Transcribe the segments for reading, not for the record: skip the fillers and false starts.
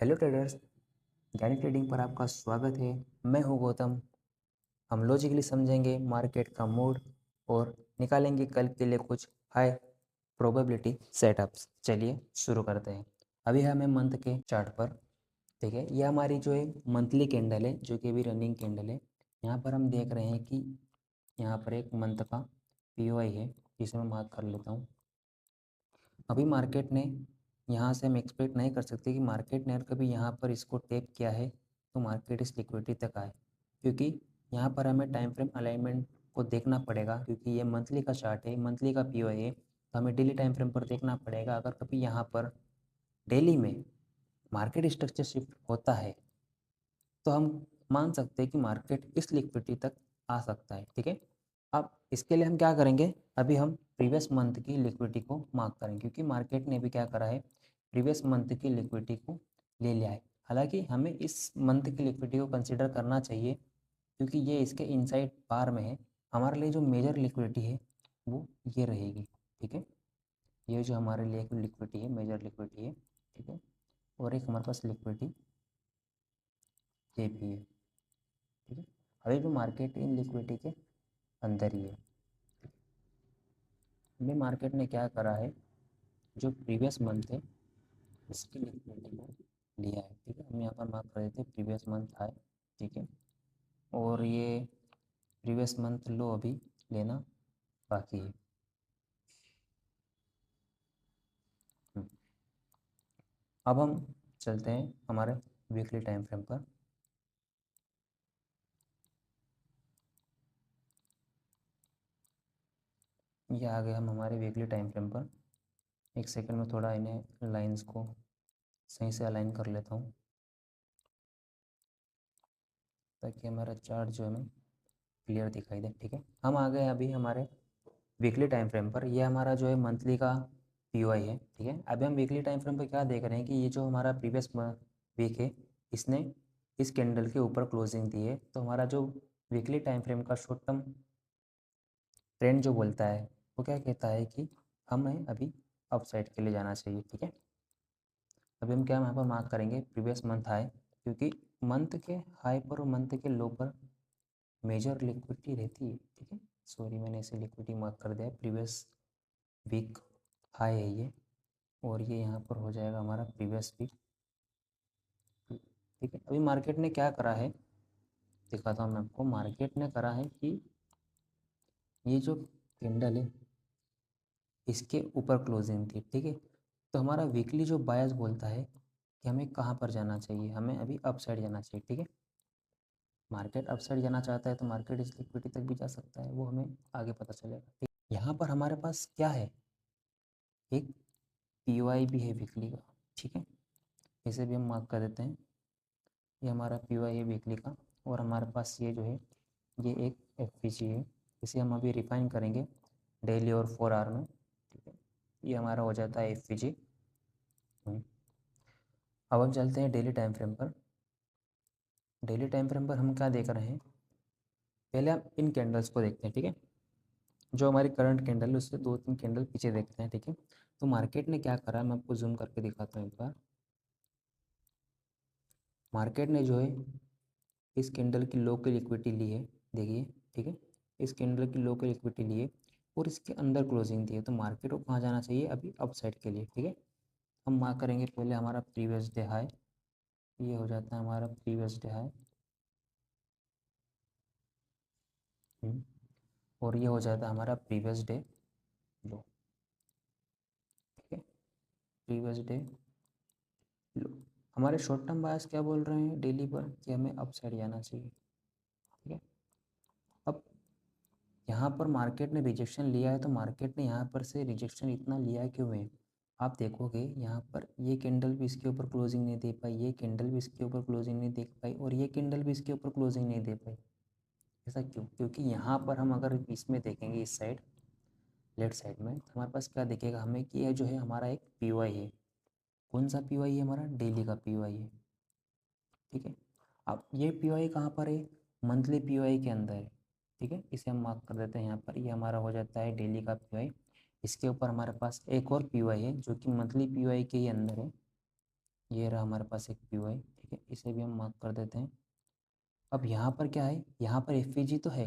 Hello traders, ज्ञानी trading पर आपका स्वागत है। मैं हूं गौतम। हम लॉजिकली समझेंगे मार्केट का मूड और निकालेंगे कल के लिए कुछ हाई प्रोबेबिलिटी सेटअप्स। चलिए शुरू करते हैं। अभी हमें मंथ के चार्ट पर, ठीक है, ये हमारी जो है मंथली कैंडल है, जो कि अभी रनिंग कैंडल है। यहाँ पर हम देख रहे हैं कि यहाँ पर एक मंथ का पीओआई है, जिसे मैं मार्क कर लेता हूँ। अभी मार्केट ने यहाँ से हम एक्सपेक्ट नहीं कर सकते कि मार्केट ने अगर कभी यहाँ पर इसको टैप किया है तो मार्केट इस लिक्विडिटी तक आए, क्योंकि यहाँ पर हमें टाइम फ्रेम अलाइनमेंट को देखना पड़ेगा, क्योंकि ये मंथली का चार्ट है, मंथली का पीओआई है, तो हमें डेली टाइम फ्रेम पर देखना पड़ेगा। अगर कभी यहाँ पर डेली में मार्केट स्ट्रक्चर शिफ्ट होता है तो हम मान सकते हैं कि मार्केट इस लिक्विडिटी तक आ सकता है। ठीक है, अब इसके लिए हम क्या करेंगे, अभी हम प्रीवियस मंथ की लिक्विडिटी को मार्क करेंगे, क्योंकि मार्केट ने भी क्या करा है, प्रीवियस मंथ की लिक्विडिटी को ले लिया है। हालांकि हमें इस मंथ की लिक्विडिटी को कंसिडर करना चाहिए, क्योंकि ये इसके इनसाइड बार में है। हमारे लिए जो मेजर लिक्विडिटी है वो ये रहेगी। ठीक है, ये जो हमारे लिए एक लिक्विडिटी है, मेजर लिक्विडिटी है। ठीक है, और एक हमारे पास लिक्विडिटी ये भी है। ठीक है, अभी जो मार्केट इन लिक्विडिटी के अंदर ही है। अभी मार्केट ने क्या करा है, जो प्रीवियस मंथ है उसकी लिक्विडिटी को लिया है। ठीक है, हम यहाँ पर मार्क कर देते हैं प्रीवियस मंथ हाई। ठीक है, और ये प्रीवियस मंथ लो अभी लेना बाकी है। हम्म, अब हम चलते हैं हमारे वीकली टाइम फ्रेम पर। ये आ गए हम हमारे वीकली टाइम फ्रेम पर। एक सेकंड में थोड़ा इन्हें लाइंस को सही से अलाइन कर लेता हूँ, ताकि हमारा चार्ट जो है हमें क्लियर दिखाई दे। ठीक है, हम आ गए अभी हमारे वीकली टाइम फ्रेम पर। ये हमारा जो है मंथली का पीओआई है। ठीक है, अभी हम वीकली टाइम फ्रेम पर क्या देख रहे हैं कि ये जो हमारा प्रीवियस वीक है, इसने इस कैंडल के ऊपर क्लोजिंग दी है। तो हमारा जो वीकली टाइम फ्रेम का शॉर्ट टर्म ट्रेंड जो बोलता है वो क्या कहता है कि हमें अभी अप साइड के लिए जाना चाहिए। ठीक है, अभी हम क्या यहाँ पर मार्क करेंगे प्रीवियस मंथ हाई, क्योंकि मंथ के हाई पर और मंथ के लो पर मेजर लिक्विडिटी रहती है। ठीक है, सॉरी मैंने इसे लिक्विडिटी मार्क कर दिया, प्रीवियस वीक हाई है ये, और ये यहाँ पर हो जाएगा हमारा प्रीवियस वीक। ठीक है, अभी मार्केट ने क्या करा है दिखाता हूँ मैं आपको। मार्केट ने करा है कि ये जो कैंडल है इसके ऊपर क्लोजिंग थी। ठीक है, तो हमारा वीकली जो बायस बोलता है कि हमें कहाँ पर जाना चाहिए, हमें अभी अप साइड जाना चाहिए। ठीक है, मार्केट अप साइड जाना चाहता है तो मार्केट इस लिक्विडिटी तक भी जा सकता है, वो हमें आगे पता चलेगा। ठीक, यहाँ पर हमारे पास क्या है, एक पीओआई भी है वीकली का। ठीक है, इसे भी हम मार्क कर देते हैं। ये हमारा पीओआई है वीकली का, और हमारे पास ये जो है ये एक एफपीजी है। इसे हम अभी रिफाइन करेंगे डेली और 4 आवर में। ठीक है, ये हमारा हो जाता है एफपीजी। अब हम चलते हैं डेली टाइम फ्रेम पर। डेली टाइम फ्रेम पर हम क्या देख रहे हैं, पहले हम इन कैंडल्स को देखते हैं। ठीक है, जो हमारी करंट कैंडल है उससे 2-3 कैंडल पीछे देखते हैं। ठीक है, तो मार्केट ने क्या करा, मैं आपको जूम करके दिखाता हूँ एक बार। मार्केट ने जो है इस कैंडल की लो की लिक्विडिटी ली है, देखिए। ठीक है, इस कैंडल की लो की लिक्विडिटी ली है और इसके अंदर क्लोजिंग दी है, तो मार्केट को कहाँ जाना चाहिए अभी, अप साइड के लिए। ठीक है, हम मार्क करेंगे पहले हमारा प्रीवियस डे हाई, ये हो जाता है हमारा प्रीवियस डे हाई। और ये हो जाता है हमारा प्रीवियस डे लो। ठीक है, प्रीवियस डे लो। हमारे शॉर्ट टर्म बायस क्या बोल रहे हैं डेली पर कि हमें अप साइड जाना चाहिए। ठीक है, अब यहाँ पर मार्केट ने रिजेक्शन लिया है, तो मार्केट ने यहाँ पर से रिजेक्शन इतना लिया क्यों है, आप देखोगे यहाँ पर ये कैंडल भी इसके ऊपर क्लोजिंग नहीं दे पाई, ये कैंडल भी इसके ऊपर क्लोजिंग नहीं दे पाई, और ये कैंडल भी इसके ऊपर क्लोजिंग नहीं दे पाई। ऐसा क्यों, क्योंकि यहाँ पर हम अगर इसमें देखेंगे इस साइड लेफ्ट साइड में, तो हमारे पास क्या दिखेगा हमें कि यह जो है हमारा एक पीओआई है। कौन सा पीओआई है, हमारा डेली का पीओआई है। ठीक है, अब ये पीओआई कहाँ पर है, मंथली पीओआई के अंदर है। ठीक है, इसे हम मार्क कर देते हैं यहाँ पर, ये हमारा हो जाता है डेली का पीओआई। इसके ऊपर हमारे पास एक और पीओआई है जो कि मंथली पीओआई के ही अंदर है। ये रहा हमारे पास एक पी वाई, ठीक है, इसे भी हम मार्क कर देते हैं। अब यहाँ पर क्या है, यहाँ पर एफ तो है,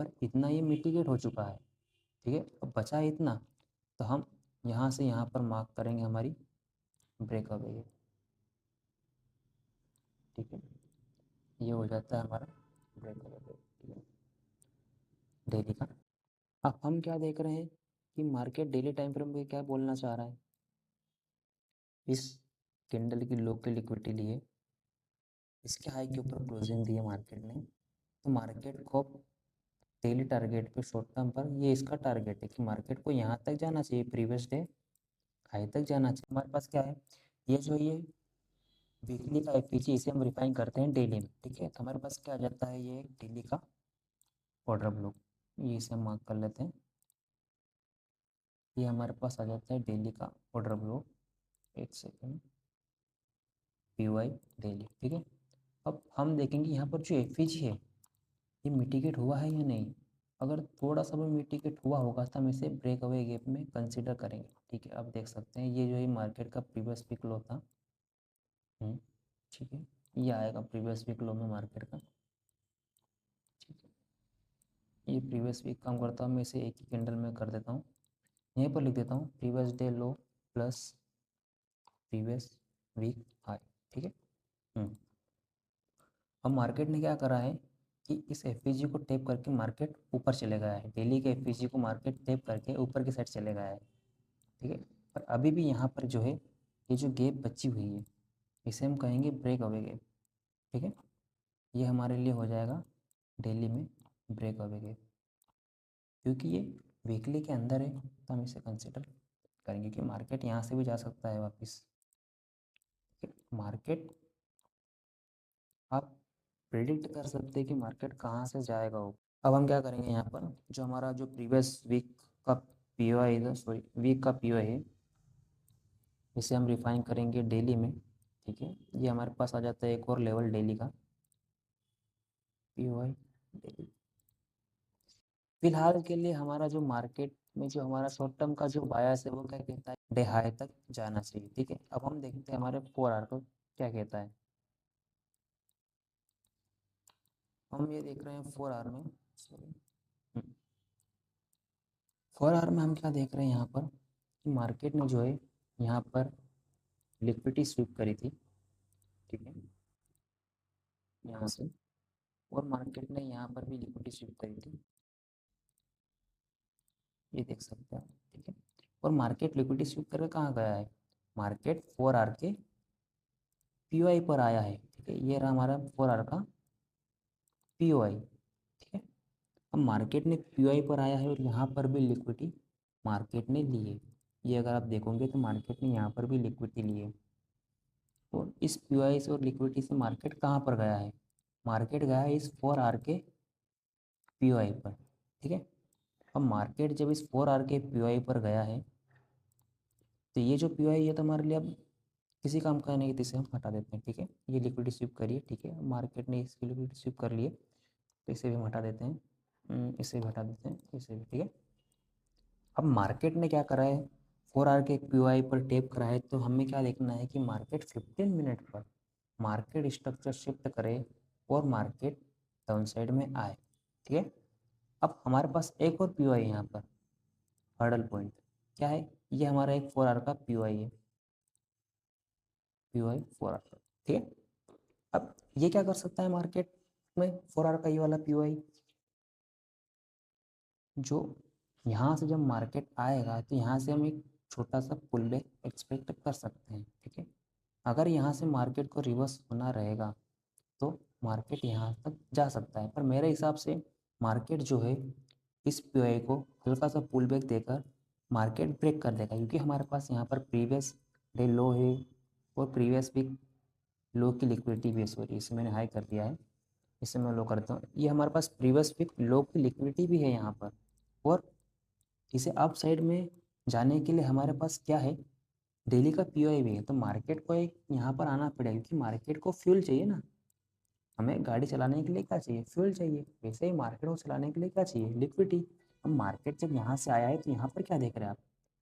पर इतना ये मिटिगेट हो चुका है, ठीक है। अब बचा है इतना, तो हम यहाँ से यहाँ पर मार्क करेंगे हमारी ब्रेक अवे, ठीक है। ये हो जाता है हमारा ब्रेक अवे, ठीक है, डेली का। अब हम क्या देख रहे हैं कि मार्केट डेली टाइम फ्रेम में क्या बोलना चाह रहा है। इस कैंडल की लो की लिक्विडिटी लिए, इसके हाई के ऊपर क्लोजिंग दी है मार्केट ने, तो मार्केट को डेली टारगेट पे शॉर्ट टर्म पर ये इसका टारगेट है कि मार्केट को यहाँ तक जाना चाहिए, प्रीवियस डे हाई तक जाना चाहिए। हमारे पास क्या है, ये जो ये वीकली का एफपीजी, इसे हम रिफाइन करते हैं डेली में, ठीक है। तो हमारे पास क्या आ जाता है, ये एक डेली का ऑर्डर ब्लॉक, ये इसे हम मार्क कर लेते हैं। ये हमारे पास आ जाता है डेली का ऑर्डर ब्लॉक, एक सेकेंड, पी वाई डेली, ठीक है। अब हम देखेंगे यहाँ पर जो एफपीजी है ये मिटिगेट हुआ है या नहीं। अगर थोड़ा सा भी मिटिगेट हुआ होगा तो हम इसे ब्रेक अवे गैप में कंसीडर करेंगे, ठीक है। अब देख सकते हैं ये जो है मार्केट का प्रीवियस वीक लो था, ठीक है, ये आएगा प्रीवियस वीक लो में मार्केट का, ठीक है। ये प्रीवियस वीक काम करता हूँ, मैं इसे एक ही कैंडल में कर देता हूँ, यहीं पर लिख देता हूँ previous day low plus previous week high, ठीक है। अब मार्केट ने क्या करा है कि इस एफ को टेप करके मार्केट ऊपर चले गया है, डेली के एफ को मार्केट टेप करके ऊपर की साइड चले गया है, ठीक है। पर अभी भी यहाँ पर जो है ये जो गैप बची हुई है इसे हम कहेंगे ब्रेक अवे गैप, ठीक है। ये हमारे लिए हो जाएगा डेली में ब्रेक अवे गैप, क्योंकि ये वीकली के अंदर है तो हम इसे कंसिडर करेंगे कि मार्केट यहाँ से भी जा सकता है वापस, ठीक है। मार्केट आप प्रिडिक्ट कर सकते हैं कि मार्केट कहाँ से जाएगा वो। अब हम क्या करेंगे, यहाँ पर जो हमारा जो प्रीवियस वीक का पी ओ आई, सॉरी वीक का पी ओ आई है, इसे हम रिफाइन करेंगे डेली में, ठीक है। ये हमारे पास आ जाता है एक और लेवल डेली का पी ओ आई डेली। फिलहाल के लिए हमारा जो मार्केट में जो हमारा शॉर्ट टर्म का जो बायस है वो क्या कहता है, डे हाई तक जाना चाहिए, ठीक है। अब हम देखते हैं हमारे 4 आवर को क्या कहता है। हम ये देख रहे हैं 4 आवर में, सॉरी 4 आवर में हम क्या देख रहे हैं यहाँ पर कि मार्केट ने जो है यहाँ पर लिक्विडिटी स्वीप करी थी, ठीक है, यहाँ से, और मार्केट ने यहाँ पर भी लिक्विडिटी स्वीप करी थी, ये देख सकते हैं, ठीक है। और मार्केट लिक्विडिटी स्वीप करके कहाँ गया है, मार्केट 4 आवर के पीओआई पर आया है, ठीक है। ये रहा हमारा 4 आवर का पीओआई, ठीक है। अब मार्केट ने पीओआई पर आया है और यहाँ पर भी लिक्विडिटी मार्केट ने ली है, ये अगर आप देखोगे तो मार्केट ने यहाँ पर भी लिक्विडिटी ली है। और इस पीओआई से और लिक्विडिटी से मार्केट कहाँ पर गया है, मार्केट गया है इस 4 आवर के पीओआई पर, ठीक है। अब मार्केट जब इस 4 आवर के पीओआई पर गया है तो ये जो पीओआई ये तो हमारे लिए अब किसी काम का नहीं, तो इसे हम हटा देते हैं, ठीक है। ये लिक्विडिटी स्वीप करिए, ठीक है, मार्केट ने इसकी लिक्विडिटी स्वीप कर लिए तो इसे भी हम हटा देते हैं, इसे भी हटा देते हैं, इसे भी, ठीक है। अब मार्केट ने क्या करा है, 4 आवर के पीओआई पर टेप करा है, तो हमें क्या देखना है कि मार्केट 15 मिनट पर मार्केट स्ट्रक्चर शिफ्ट करे और मार्केट डाउन साइड में आए, ठीक है। अब हमारे पास एक और पीओआई है यहाँ पर, हर्डल पॉइंट क्या है, ये हमारा एक 4 आवर का पीओआई है, पीओआई 4 आवर, ठीक है। अब ये क्या कर सकता है मार्केट में, 4 आवर का ये वाला पीओआई, जो यहाँ से जब मार्केट आएगा तो यहाँ से हम एक छोटा सा पुल बैक एक्सपेक्ट कर सकते हैं, ठीक है। अगर यहाँ से मार्केट को रिवर्स होना रहेगा तो मार्केट यहाँ तक जा सकता है, पर मेरे हिसाब से मार्केट जो है इस पीओआई को हल्का सा पुल बैक देकर मार्केट ब्रेक कर देगा, क्योंकि हमारे पास यहाँ पर प्रीवियस डे लो है और प्रीवियस वीक लो की लिक्विडिटी भी है, सॉरी इसे मैंने हाई कर दिया है, इसे मैं लो करता हूँ। ये हमारे पास प्रीवियस वीक लो की लिक्विडिटी भी है यहाँ पर, और इसे अप साइड में जाने के लिए हमारे पास क्या है, डेली का पीओआई भी है। तो मार्केट को एक यहाँ पर आना पड़ेगा, क्योंकि मार्केट को फ्यूल चाहिए ना, हमें गाड़ी चलाने के लिए क्या चाहिए, फ्यूल चाहिए। वैसे ही मार्केट को चलाने के लिए क्या चाहिए, लिक्विडिटी। अब मार्केट जब यहाँ से आया है तो यहाँ पर क्या देख रहे हैं आप,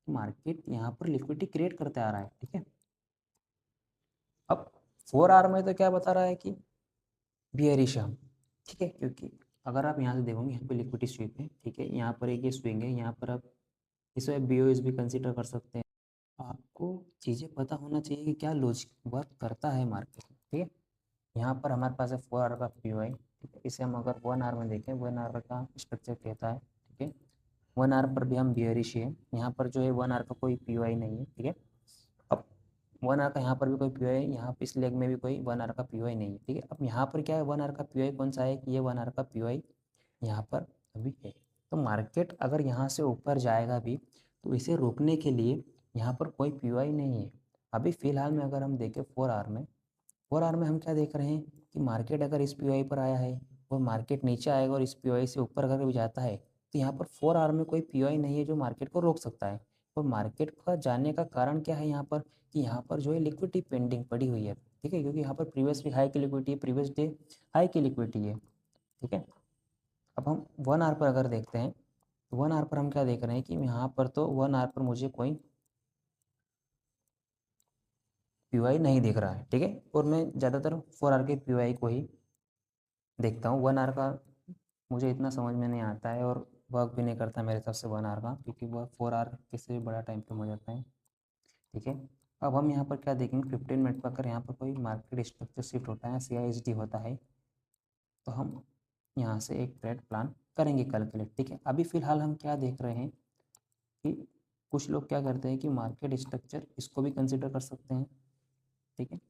मार्केट यहाँ पर लिक्विडिटी क्रिएट करते आ रहा है, ठीक है। 4 आवर में तो क्या बता रहा है कि बियरिश है, ठीक है, क्योंकि अगर आप यहाँ से देखोगे यहाँ पे लिक्विडिटी स्वीप है, ठीक है, यहाँ पर एक ये स्विंग है, यहाँ पर आप इसमें बीओएस भी कंसीडर कर सकते हैं। आपको चीज़ें पता होना चाहिए कि क्या लॉजिक वर्क करता है मार्केट में, ठीक है। यहाँ पर हमारे पास है 4 आवर का पीओआई, ठीक है, इसे हम अगर 1 आवर में देखें, 1 आवर का स्ट्रक्चर कहता है, ठीक है। 1 आवर पर भी हम बियरिश है, यहाँ पर जो है 1 आवर का कोई पीओआई नहीं है, ठीक है। अब 1 आवर का यहाँ पर भी कोई पीओआई, यहाँ पे इस लेग में भी कोई 1 आवर का पीओआई नहीं है, ठीक है। अब यहाँ पर क्या है, 1 आवर का पीओआई कौन सा है कि ये 1 आवर का पीओआई यहाँ पर अभी है। तो मार्केट अगर यहाँ से ऊपर जाएगा भी तो इसे रोकने के लिए यहाँ पर कोई पीओआई नहीं है। अभी फ़िलहाल में अगर हम देखें 4 आवर में, 4 आवर में हम क्या देख रहे हैं कि मार्केट अगर इस पीओआई पर आया है और मार्केट नीचे आएगा और इस पीओआई से ऊपर अगर भी जाता है तो यहाँ पर 4 आवर में कोई पीओआई नहीं है जो मार्केट को रोक सकता है। और मार्केट का जाने का कारण क्या है यहाँ पर कि यहाँ पर जो है लिक्विडिटी पेंडिंग पड़ी हुई है, ठीक है, क्योंकि यहाँ पर प्रीवियसली हाई की लिक्विडिटी है, प्रीवियस डे हाई की लिक्विडिटी है, ठीक है। अब हम 1 आवर पर अगर देखते हैं तो 1 आवर पर हम क्या देख रहे हैं कि यहाँ पर तो 1 आवर पर मुझे कोई पीओआई नहीं दिख रहा है, ठीक है। और मैं ज़्यादातर 4 आवर के पीओआई को ही देखता हूँ। 1 आवर का मुझे इतना समझ में नहीं आता है और वर्क भी नहीं करता मेरे हिसाब से 1 आवर का, क्योंकि वह 4 आवर किसी भी बड़ा टाइम फ्रेम हो जाता है, ठीक है। अब हम यहाँ पर क्या देखेंगे, 15 मिनट पर अगर यहाँ पर कोई मार्केट स्ट्रक्चर शिफ्ट होता है, CISD होता है, तो हम यहाँ से एक ट्रेड प्लान करेंगे कल के लिए, ठीक है। अभी फ़िलहाल हम क्या देख रहे हैं कि कुछ लोग क्या करते हैं कि मार्केट स्ट्रक्चर इसको भी कंसिडर कर सकते हैं, ठीक है।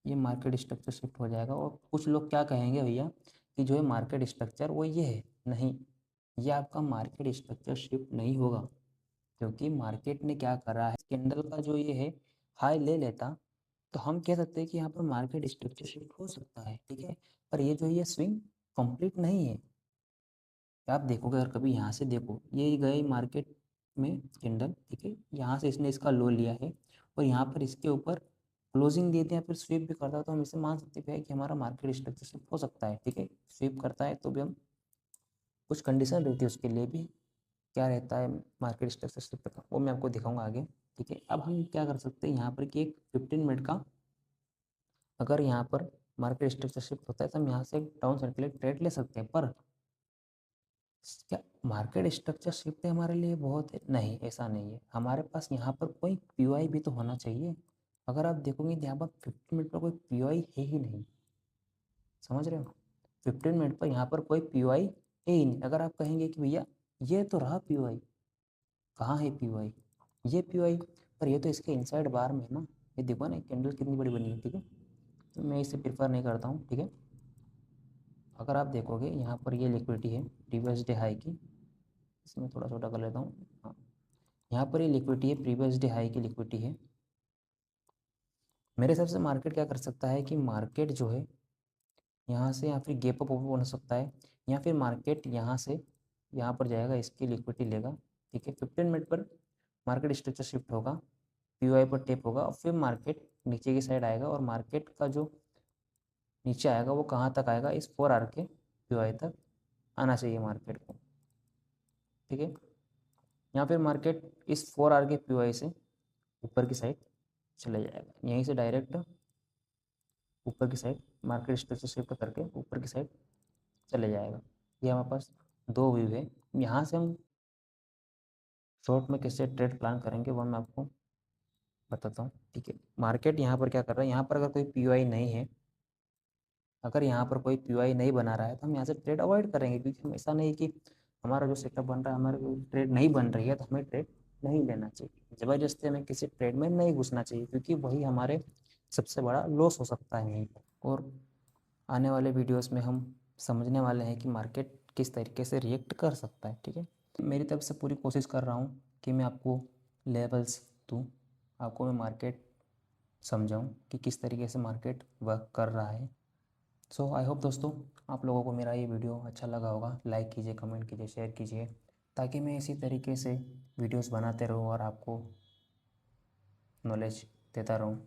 ये मार्केट स्ट्रक्चर शिफ्ट हो जाएगा और कुछ लोग क्या कहेंगे भैया कि जो है मार्केट स्ट्रक्चर वो ये है, नहीं, ये आपका मार्केट स्ट्रक्चर शिफ्ट नहीं होगा, क्योंकि मार्केट ने क्या करा है, कैंडल का जो ये है हाई ले लेता तो हम कह सकते हैं कि यहाँ पर मार्केट स्ट्रक्चर शिफ्ट हो सकता है, ठीक है। पर ये जो ये स्विंग कंप्लीट नहीं है। आप देखोगे अगर कभी यहाँ से देखो, ये गए मार्केट में कैंडल, ठीक है, यहाँ से इसने इसका लो लिया है और यहाँ पर इसके ऊपर क्लोजिंग देते हैं, फिर स्वीप भी करता है, तो हम इसे मान सकते हैं कि हमारा मार्केट स्ट्रक्चर शिफ्ट हो सकता है, ठीक है। स्वीप करता है तो भी हम कुछ कंडीशन रहती है उसके लिए भी, क्या रहता है मार्केट स्ट्रक्चर शिफ्ट का, वो मैं आपको दिखाऊंगा आगे, ठीक है। अब हम क्या कर सकते हैं यहाँ पर कि एक 15 मिनट का अगर यहाँ पर मार्केट स्ट्रक्चर शिफ्ट होता है तो हम यहाँ से एक डाउन साइड के लिए ट्रेड ले सकते हैं। पर क्या मार्केट स्ट्रक्चर शिफ्ट हमारे लिए बहुत है? नहीं, ऐसा नहीं है। हमारे पास यहाँ पर कोई पीओआई भी तो होना चाहिए। अगर आप देखोगे तो यहाँ पर 15 मिनट पर कोई पीओआई है ही नहीं, समझ रहे हो। 15 मिनट पर यहाँ पर कोई पीओआई है ही नहीं। अगर आप कहेंगे कि भैया ये तो रहा पीओआई, कहाँ है पीओआई, ये पीओआई, पर ये तो इसके इनसाइड बार में है ना, ये देखो ना कैंडल कितनी बड़ी बनी है, ठीक है। तो मैं इसे प्रेफर नहीं करता हूँ, ठीक है। अगर आप देखोगे यहाँ पर ये लिक्विडिटी है प्रीवियस डे हाई की, इसमें थोड़ा छोटा कर लेता हूँ, हाँ, यहाँ पर ये लिक्विडिटी है प्रीवियस डे हाई की लिक्विडिटी है। मेरे हिसाब से मार्केट क्या कर सकता है कि मार्केट जो है यहाँ से या फिर गैप अप हो सकता है, या फिर मार्केट यहाँ से यहाँ पर जाएगा, इसकी लिक्विडिटी लेगा, ठीक है। 15 मिनट पर मार्केट स्ट्रक्चर शिफ्ट होगा, पीओआई पर टेप होगा और फिर मार्केट नीचे की साइड आएगा और मार्केट का जो नीचे आएगा वो कहाँ तक आएगा, इस 4 आवर के पीओआई तक आना चाहिए मार्केट को, ठीक है। या फिर मार्केट इस 4 आवर के पीओआई से ऊपर की साइड चले जाएगा, यहीं से डायरेक्ट ऊपर की साइड मार्केट स्ट्रक्चर शिफ्ट करके ऊपर की साइड चले जाएगा। ये हमारे पास दो व्यू है। यहाँ से हम शॉर्ट में कैसे ट्रेड प्लान करेंगे वो मैं आपको बताता हूँ, ठीक है। मार्केट यहाँ पर क्या कर रहा है, यहाँ पर अगर कोई पीओआई नहीं है, अगर यहाँ पर कोई पीओआई नहीं बना रहा है तो हम यहाँ से ट्रेड अवॉइड करेंगे, क्योंकि हम ऐसा नहीं कि हमारा जो सेटअप बन रहा है, हमारे ट्रेड नहीं बन रही है तो हमें ट्रेड नहीं लेना चाहिए, ज़बरदस्ती हमें किसी ट्रेड में नहीं घुसना चाहिए, क्योंकि वही हमारे सबसे बड़ा लॉस हो सकता है यहीं पर। और आने वाले वीडियोस में हम समझने वाले हैं कि मार्केट किस तरीके से रिएक्ट कर सकता है, ठीक है। मेरी तरफ से पूरी कोशिश कर रहा हूँ कि मैं आपको लेवल्स दूँ, आपको मैं मार्केट समझाऊँ कि किस तरीके से मार्केट वर्क कर रहा है। सो आई होप दोस्तों आप लोगों को मेरा ये वीडियो अच्छा लगा होगा। लाइक कीजिए, कमेंट कीजिए, शेयर कीजिए, ताकि मैं इसी तरीके से वीडियोस बनाते रहूँ और आपको नॉलेज देता रहूँ।